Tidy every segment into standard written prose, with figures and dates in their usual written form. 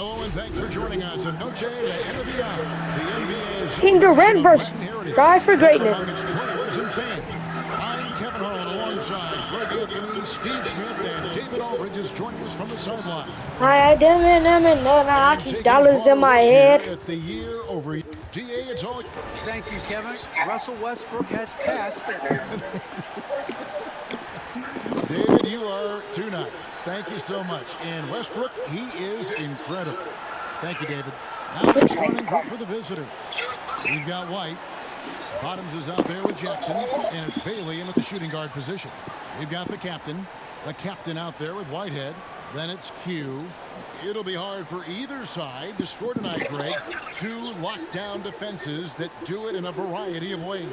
Hello and thanks for joining us in Noche de NBA. The NBA is King Durant versus Strive for Greatness. Players and fans. I'm Kevin Harlan alongside Greg Anthony, Steve Smith, and David Aldridge is joining us from the sideline. I didn't I keep dollars in my head. At the year over DA, it's all. Thank you, Kevin. Russell Westbrook has passed. David, you are too nice. Thank you so much. And Westbrook, he is incredible. Thank you, David. Now the starting group for the visitors. We've got White. Bottoms is out there with Jackson, and it's Bailey in at the shooting guard position. We've got the captain out there with Whitehead. Then it's Q. It'll be hard for either side to score tonight, Greg. Two lockdown defenses that do it in a variety of ways.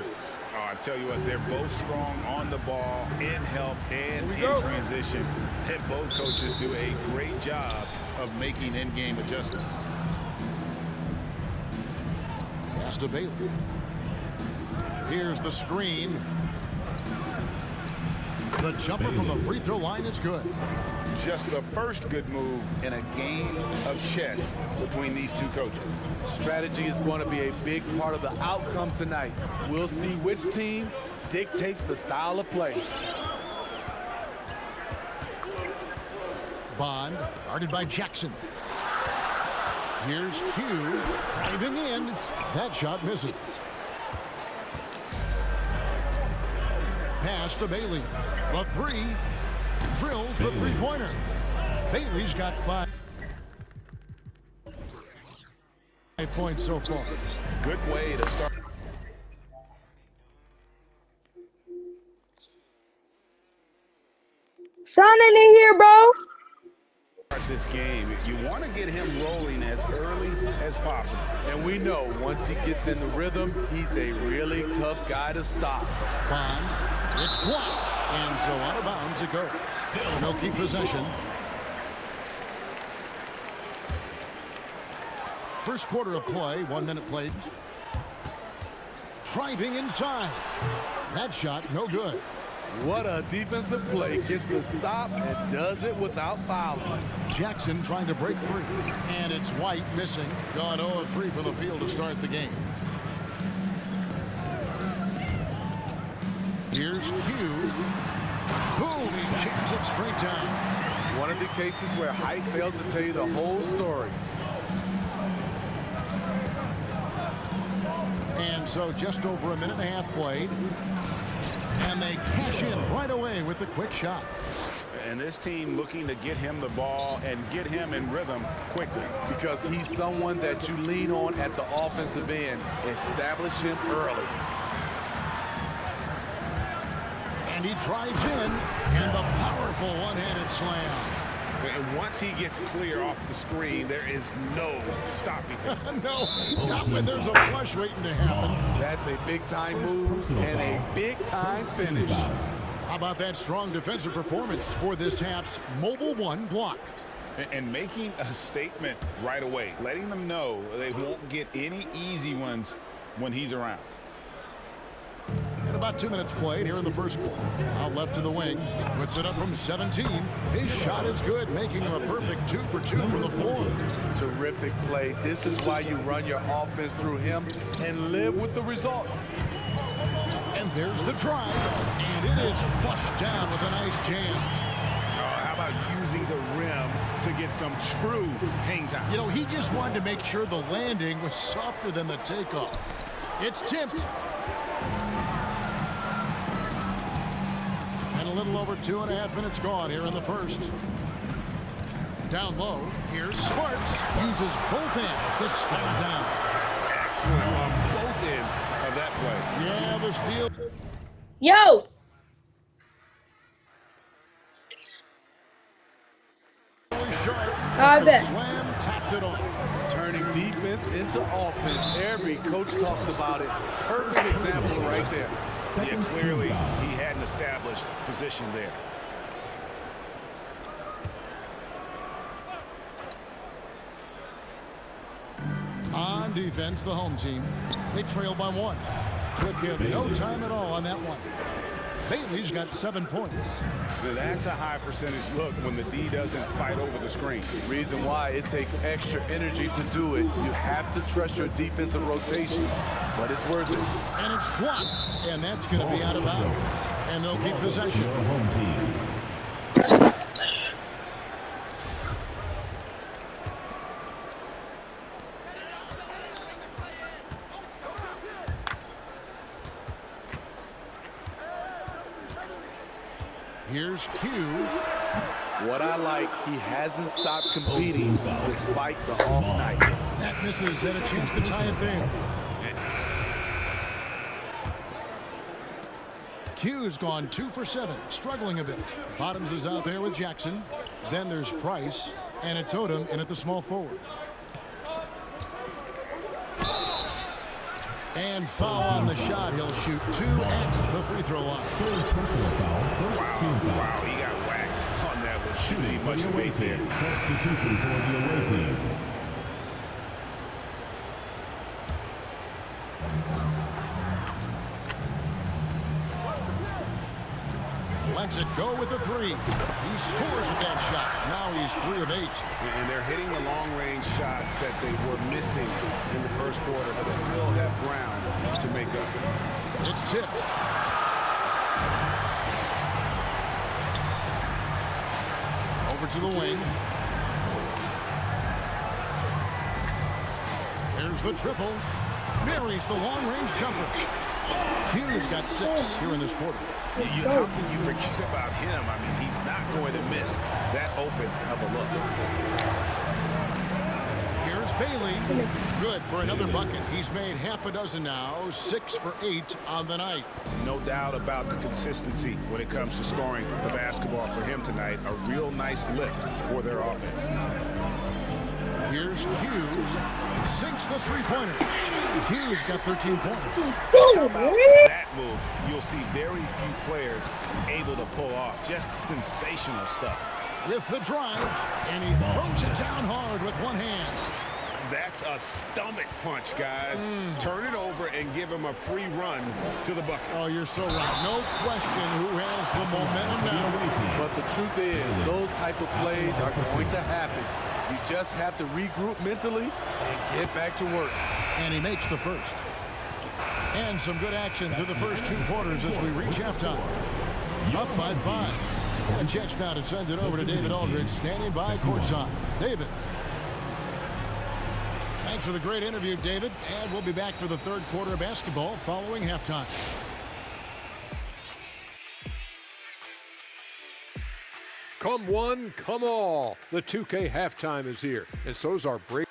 Oh, I tell you what, they're both strong on the ball, in help, and in transition. And both coaches do a great job of making in-game adjustments. Pass to Bailey. Here's the screen. The jumper from the free throw line is good. Just the first good move in a game of chess between these two coaches. Strategy is going to be a big part of the outcome tonight. We'll see which team dictates the style of play. Bond, guarded by Jackson. Here's Q, driving in. That shot misses. Pass to Bailey. The three. Drills the three-pointer. Bailey's got 5 points so far. Good way to start. Shining in here, bro. This game, you want to get him rolling as early as possible. And we know once he gets in the rhythm, he's a really tough guy to stop. Bond, it's blocked, and so out of bounds it goes. They'll keep possession. First quarter of play, 1 minute played. Driving inside. That shot, no good. What a defensive play. Gets the stop and does it without fouling. Jackson trying to break free. And it's White missing. Gone 0 of 3 from the field to start the game. Here's Q. Boom, he jams it straight down. One of the cases where height fails to tell you the whole story. And so just over a minute and a half played. And they cash in right away with the quick shot. And this team looking to get him the ball and get him in rhythm quickly. Because he's someone that you lean on at the offensive end. Establish him early. And he drives in, and the powerful one-handed slam. And once he gets clear off the screen, there is no stopping him. No, not when there's a flush waiting to happen. That's a big-time move and a big-time finish. How about that strong defensive performance for this half's Mobile One block? And making a statement right away, letting them know they won't get any easy ones when he's around. And about 2 minutes played here in the first quarter. Out left to the wing. Puts it up from 17. His shot is good, making him a perfect 2 for 2 from the floor. Terrific play. This is why you run your offense through him and live with the results. And there's the drive. And it is flushed down with a nice jam. How about using the rim to get some true hang time? You know, he just wanted to make sure the landing was softer than the takeoff. It's tipped. A little over 2.5 minutes gone here in the first. Down low, here's Sparks. Uses both ends to slow it down. Excellent on both ends of that play. Yeah, the steal. Yo. I bet. Slam tapped it on. Turning defense into offense. Every coach talks about it. Perfect example right there. Yeah, clearly he had an established position there. On defense, the home team. They trail by 1. Took him no time at all on that one. Bailey's got 7 points. Now that's a high percentage look when the D doesn't fight over the screen. Reason why it takes extra energy to do it. You have to trust your defensive rotations, but it's worth it. And it's blocked, and that's going to be out of bounds. And they'll keep possession. Home team. Here's Q. What I like, he hasn't stopped competing despite the off night. That misses, and a chance to tie it there. Q's gone 2 for 7, struggling a bit. Bottoms is out there with Jackson. Then there's Price, and it's Odom in at the small forward. And foul on the shot. He'll shoot 2 at the free throw line. Wow, he got whacked on that one. Shooting much weight there. Substitution for the away team. Lets it go with the 3. He scores with that shot. Now he's 3 of 8. And they're hitting the long-range shots that they were missing in the first quarter, but still have ground to make up. It's tipped. Over to the wing. There's the triple. Marries the long-range jumper. Q's got 6 here in this quarter. How can you forget about him? I mean, he's not going to miss that open of a look. Here's Bailey. Good for another bucket. He's made half a dozen now. 6 for 8 on the night. No doubt about the consistency when it comes to scoring the basketball for him tonight. A real nice lift for their offense. Here's Q. Sinks the three-pointer. Q's got 13 points. How about that move? You'll see very few players able to pull off just sensational stuff. With the drive, and he throws it down hard with one hand. That's a stomach punch, guys. Turn it over and give him a free run to the bucket. Oh, you're so right. No question who has the momentum now. But the truth is, those type of plays are going to happen. You just have to regroup mentally and get back to work. And he makes the first. And some good action through the first 2 quarters as we reach halftime. Up by 5. And checks now to send it over to David Aldridge, standing by courtside. David. Thanks for the great interview, David. And we'll be back for the third quarter of basketball following halftime. Come one, come all. The 2K halftime is here, and so's our break.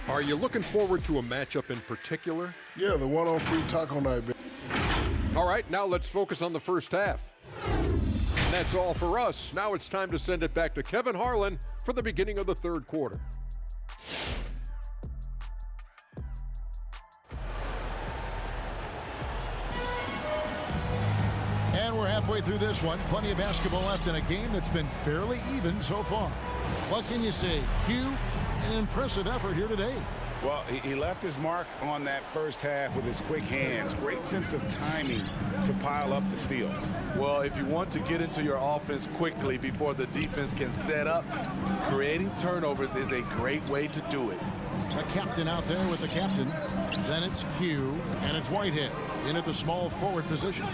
Are you looking forward to a matchup in particular? Yeah, the one-on-free taco night. All right, now let's focus on the first half. And that's all for us. Now it's time to send it back to Kevin Harlan for the beginning of the third quarter. And we're halfway through this one. Plenty of basketball left in a game that's been fairly even so far. What can you say? Q, an impressive effort here today. Well, he left his mark on that first half with his quick hands. Great sense of timing to pile up the steals. Well, if you want to get into your offense quickly before the defense can set up, creating turnovers is a great way to do it. The captain out there with the captain. Then it's Q, and it's Whitehead in at the small forward position.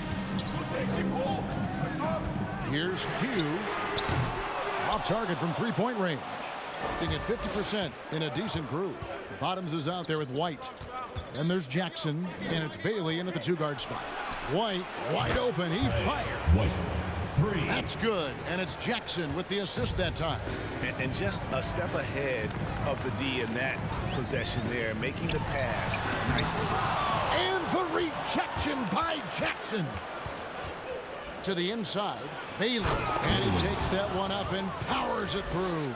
Here's Q. Off target from three-point range. Being at 50% in a decent groove. Bottoms is out there with White. Then there's Jackson, and it's Bailey in at the 2-guard spot. White, wide open, he fired. White, 3. That's good, and it's Jackson with the assist that time. And just a step ahead of the D in that possession there, making the pass. Nice assist. And the rejection by Jackson. To the inside, Bailey, and he takes that one up and powers it through.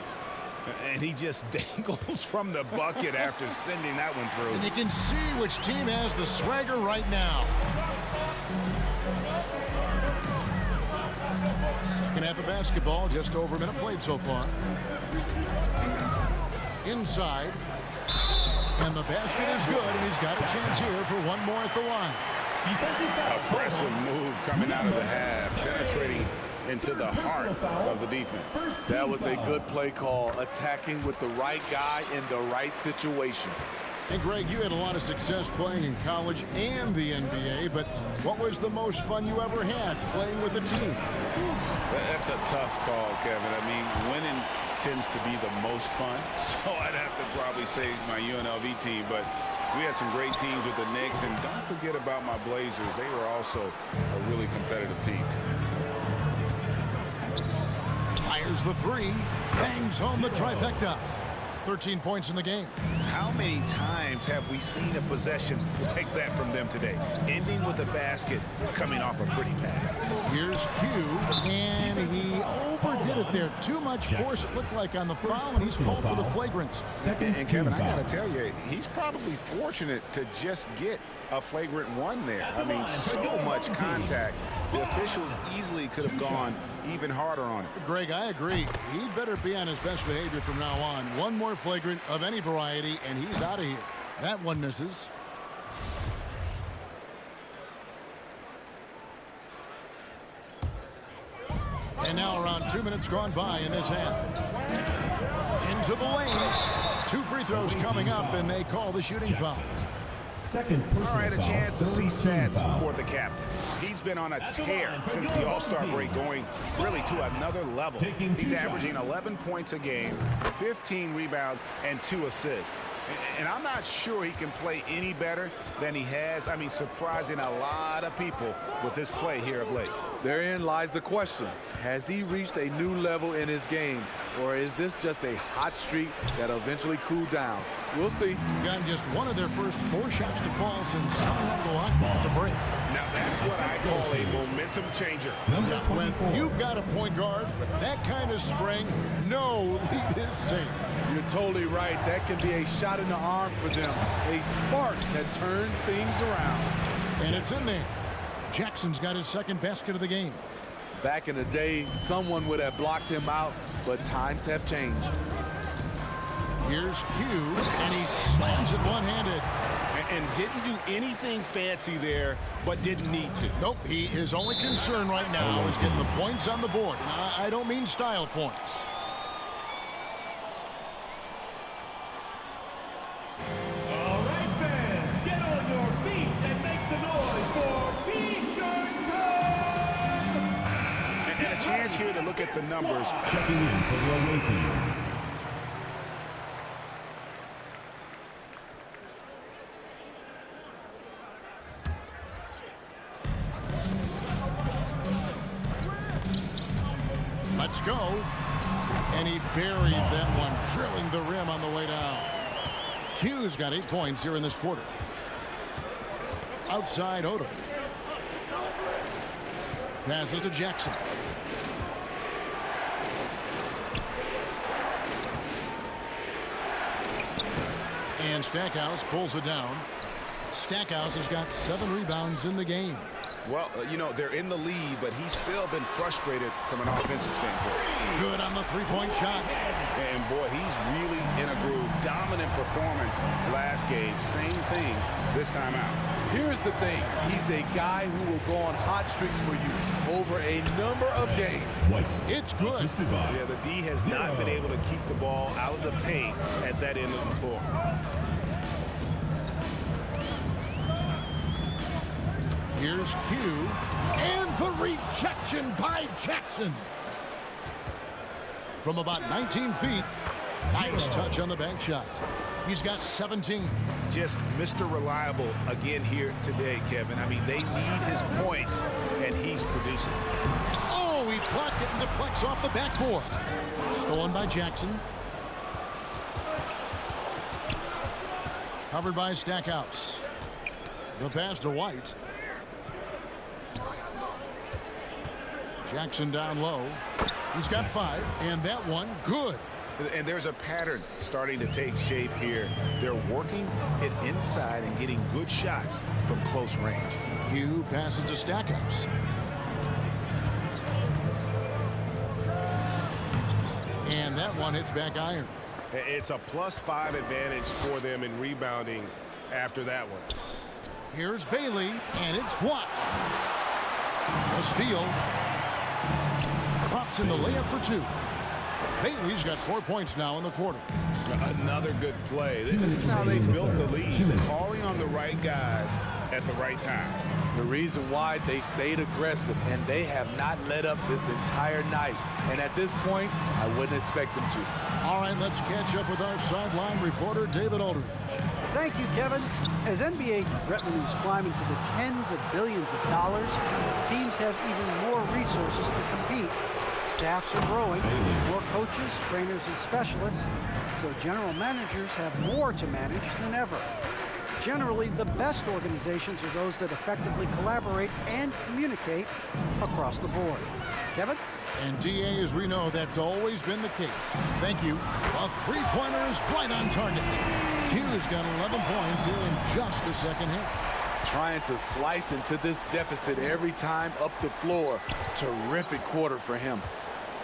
And he just dangles from the bucket after sending that one through. And you can see which team has the swagger right now. Second half of basketball, just over a minute played so far. Inside. And the basket is good, and he's got a chance here for one more at the line. Aggressive move coming out of the half, penetrating into the heart of the defense. That was a good play call, attacking with the right guy in the right situation. And Greg, you had a lot of success playing in college and the NBA, but what was the most fun you ever had playing with a team? That's a tough call, Kevin. I mean, winning tends to be the most fun, so I'd have to probably say my UNLV team, but we had some great teams with the Knicks, and don't forget about my Blazers. They were also a really competitive team. Fires the three, bangs home the trifecta. 13 points in the game. How many times have we seen a possession like that from them today, ending with a basket coming off a pretty pass? Here's Q, and he overdid it there. Too much force, it looked like, on the foul, and he's called for the flagrant. And Kevin, I got to tell you, he's probably fortunate to just get a flagrant one there. I mean, so much contact. The officials easily could have gone even harder on it. Greg, I agree. He better be on his best behavior from now on. One more flagrant of any variety, and he's out of here. That one misses. And now around 2 minutes gone by in this half. Into the lane. 2 free throws coming up, and they call the shooting foul. Second All right, a chance to see stats for the captain. He's been on a tear since the All-Star break, going really to another level. He's averaging 11 points a game, 15 rebounds, and 2 assists. And I'm not sure he can play any better than he has. I mean, surprising a lot of people with his play here of late. Therein lies the question. Has he reached a new level in his game, or is this just a hot streak that'll eventually cool down? We'll see. Gotten just one of their first 4 shots to fall since coming out of the lockdown at the break. Now, that's what I call a momentum changer. When you've got a point guard with that kind of spring, no lead is safe. You're totally right. That can be a shot in the arm for them. A spark that turns things around. And it's in there. Jackson's got his second basket of the game. Back in the day, someone would have blocked him out, but times have changed. Here's Q, and he slams it one-handed. And didn't do anything fancy there, but didn't need to. Nope, his only concern right now is getting the points on the board. I don't mean style points. All right, fans, get on your feet and make some noise for T-shirt time! And a chance here to look at the numbers. Checking in for the away team. Let's go. And he buries that one, drilling the rim on the way down. Q's got 8 points here in this quarter. Outside Odom. Passes to Jackson. And Stackhouse pulls it down. Stackhouse has got 7 rebounds in the game. Well, you know, they're in the lead, but he's still been frustrated from an offensive standpoint. Good on the three-point shot. And, boy, he's really in a groove. Dominant performance last game. Same thing this time out. Here's the thing. He's a guy who will go on hot streaks for you over a number of games. White. It's good. Assisted by Yeah, the D has not been able to keep the ball out of the paint at that end of the floor. Here's Q, and the rejection by Jackson. From about 19 feet, nice touch on the bank shot. He's got 17. Just Mr. Reliable again here today, Kevin. I mean, they need his points, and he's producing. Oh, he blocked it and deflects off the backboard. Stolen by Jackson. Covered by Stackhouse. The pass to White. Jackson down low. He's got 5, and that one good. And there's a pattern starting to take shape here. They're working it inside and getting good shots from close range. Q passes to Stackhouse. And that one hits back iron. It's a +5 advantage for them in rebounding after that one. Here's Bailey, and it's blocked. A steal. Drops in the layup for 2. Bailey's got 4 points now in the quarter. Another good play. This is how they built the lead, calling on the right guys at the right time. The reason why they've stayed aggressive, and they have not let up this entire night. And at this point, I wouldn't expect them to. All right, let's catch up with our sideline reporter, David Aldridge. Thank you, Kevin. As NBA revenues climb into the tens of billions of dollars, teams have even more resources to compete. Staffs are growing, more coaches, trainers, and specialists, so general managers have more to manage than ever. Generally, the best organizations are those that effectively collaborate and communicate across the board. Kevin? And DA, as we know, that's always been the case. Thank you. A three-pointer is right on target. Q's got 11 points here in just the second half. Trying to slice into this deficit every time up the floor. Terrific quarter for him.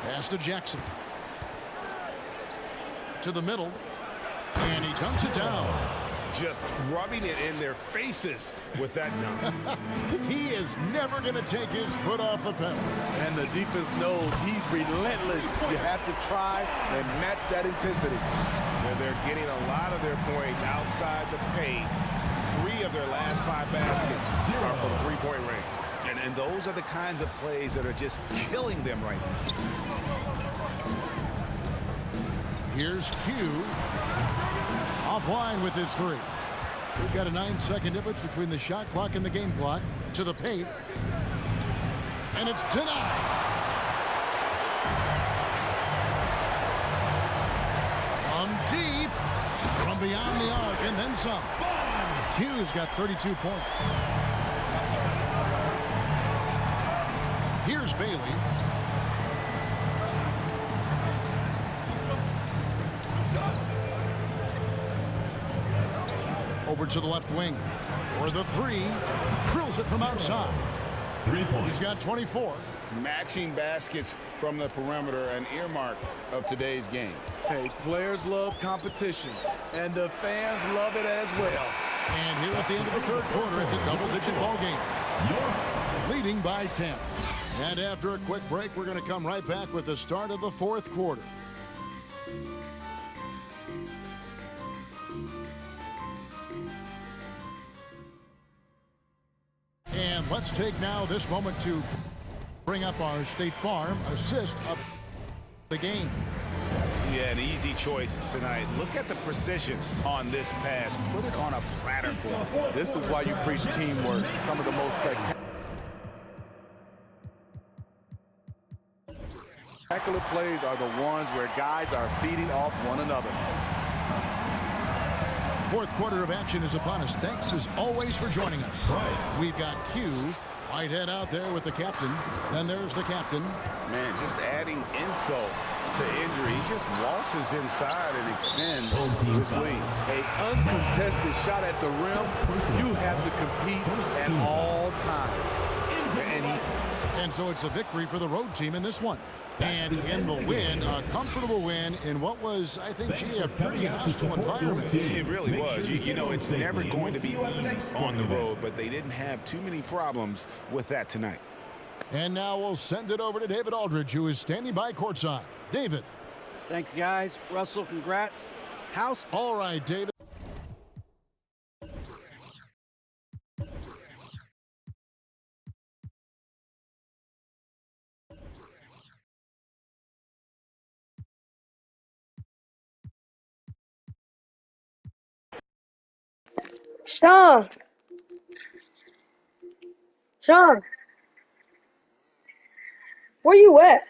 Pass to Jackson. To the middle. And he dumps it down. Just rubbing it in their faces with that dunk. He is never going to take his foot off the pedal. And the defense knows he's relentless. You have to try and match that intensity. They're getting a lot of their points outside the paint. 3 of their last 5 baskets are from three-point range. And those are the kinds of plays that are just killing them right now. Here's Q. Offline with his 3. We've got a 9-second difference between the shot clock and the game clock. To the paint. And it's denied. From deep. From beyond the arc and then some. Q's got 32 points. Here's Bailey. Over to the left wing. For the 3. Drills it from outside. 3 points. He's got 24. Matching baskets from the perimeter, an earmark of today's game. Hey, players love competition, and the fans love it as well. And here at the end of the third quarter, it's a double-digit ball game. Leading by 10. And after a quick break, we're going to come right back with the start of the fourth quarter. And let's take now this moment to bring up our State Farm assist of the game. Yeah, an easy choice tonight. Look at the precision on this pass. Put it on a platter for him. This is why you preach teamwork. Some of the most spectacular plays are the ones where guys are feeding off one another. Fourth quarter of action is upon us. Thanks as always for joining us. We've got Q. Whitehead out there with the captain. Then there's the captain. Man, just adding insult to injury. He just waltzes inside and extends this lead. An uncontested shot at the rim, you have to compete at all times. And so it's a victory for the road team in this one. And in the win, a comfortable win in what was, I think, a pretty hostile environment. It really was. You know, it's never going to be easy on the road, but they didn't have too many problems with that tonight. And now we'll send it over to David Aldridge, who is standing by courtside. David. Thanks, guys. Russell, congrats. House. All right, David. Sean. Where you at?